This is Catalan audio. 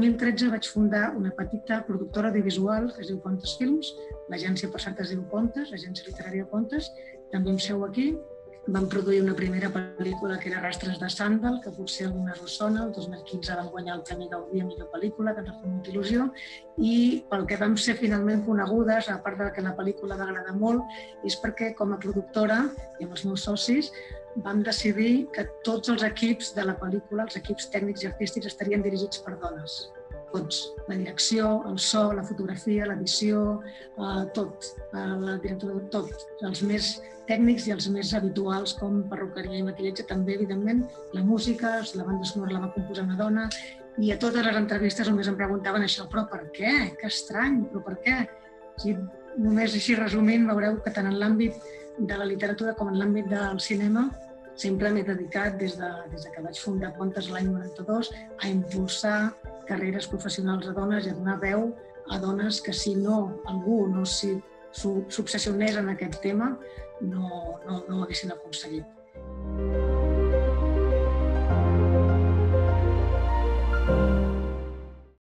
2013 vaig fundar una petita productora audiovisual que es diu Pontes Films, l'agència per cert es diu Pontes, l'agència literària Pontes, també amb seu aquí. Vam produir una primera pel·lícula que era Rastres de Sàndal, que potser alguna us sona. El 2015 vam guanyar el Premi Gaudí a millor pel·lícula, que ens va fer molta il·lusió, i pel que vam ser finalment conegudes, a part de que la pel·lícula va agradar molt, és perquè com a productora i amb els meus socis vam decidir que tots els equips de la pel·lícula, els equips tècnics i artístics, estarien dirigits per dones. Tots. La direcció, el so, la fotografia, l'edició, tot. La directora, tot. Els més tècnics i els més habituals, com perruqueria i maquillatge, també, evidentment. La música, la banda sonora la va composar una dona, i a totes les entrevistes només em preguntaven això, però per què? Que estrany, però per què? Si només així resumint, veureu que tant en l'àmbit de la literatura com en l'àmbit del cinema sempre m'he dedicat, des que vaig fundar Pontes l'any 92, a impulsar carreres professionals a dones i a donar veu a dones que si no algú no s'obsessionés en aquest tema no ho haguessin aconseguit.